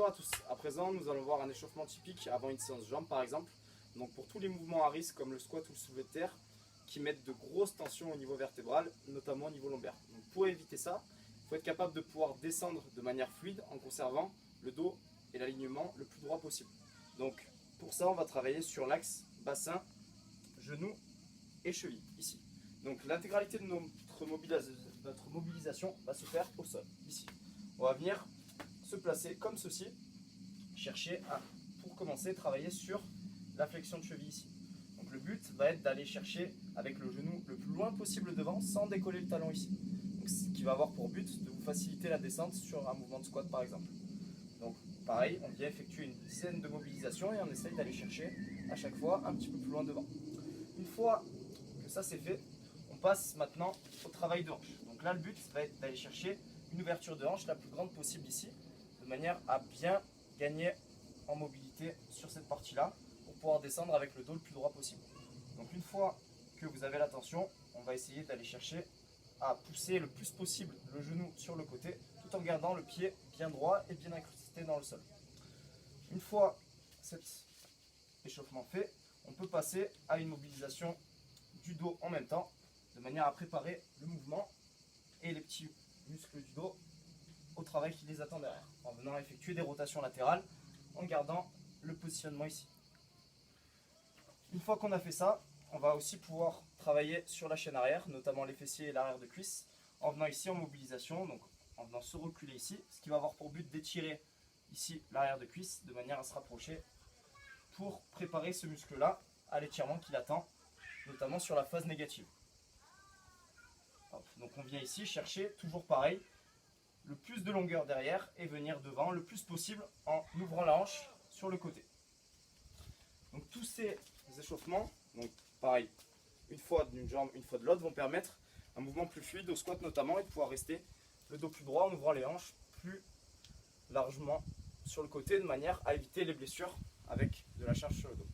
Bonjour à tous, à présent nous allons voir un échauffement typique avant une séance jambes par exemple. Donc pour tous les mouvements à risque comme le squat ou le soulevé de terre qui mettent de grosses tensions au niveau vertébral, notamment au niveau lombaire. Donc pour éviter ça, il faut être capable de pouvoir descendre de manière fluide en conservant le dos et l'alignement le plus droit possible. Donc pour ça on va travailler sur l'axe bassin, genou et cheville ici. Donc l'intégralité de notre mobilisation va se faire au sol ici. On va venir se placer comme ceci, chercher à, pour commencer, travailler sur la flexion de cheville ici. Donc le but va être d'aller chercher avec le genou le plus loin possible devant sans décoller le talon ici. Donc, ce qui va avoir pour but de vous faciliter la descente sur un mouvement de squat par exemple. Donc pareil, on vient effectuer une dizaine de mobilisations et on essaye d'aller chercher à chaque fois un petit peu plus loin devant. Une fois que ça c'est fait, on passe maintenant au travail de hanche. Donc là le but va être d'aller chercher une ouverture de hanche la plus grande possible ici, de manière à bien gagner en mobilité sur cette partie-là pour pouvoir descendre avec le dos le plus droit possible. Donc une fois que vous avez la tension, on va essayer d'aller chercher à pousser le plus possible le genou sur le côté tout en gardant le pied bien droit et bien incrusté dans le sol. Une fois cet échauffement fait, on peut passer à une mobilisation du dos en même temps de manière à préparer le mouvement et les petits muscles du dos au travail qui les attend derrière, en venant effectuer des rotations latérales, en gardant le positionnement ici. Une fois qu'on a fait ça, on va aussi pouvoir travailler sur la chaîne arrière, notamment les fessiers et l'arrière de cuisse, en venant ici en mobilisation, donc en venant se reculer ici, ce qui va avoir pour but d'étirer ici l'arrière de cuisse, de manière à se rapprocher pour préparer ce muscle-là à l'étirement qui l'attend, notamment sur la phase négative. Hop, donc on vient ici chercher, toujours pareil, le plus de longueur derrière et venir devant le plus possible en ouvrant la hanche sur le côté. Donc tous ces échauffements, donc pareil, une fois d'une jambe, une fois de l'autre, vont permettre un mouvement plus fluide au squat notamment et de pouvoir rester le dos plus droit en ouvrant les hanches plus largement sur le côté de manière à éviter les blessures avec de la charge sur le dos.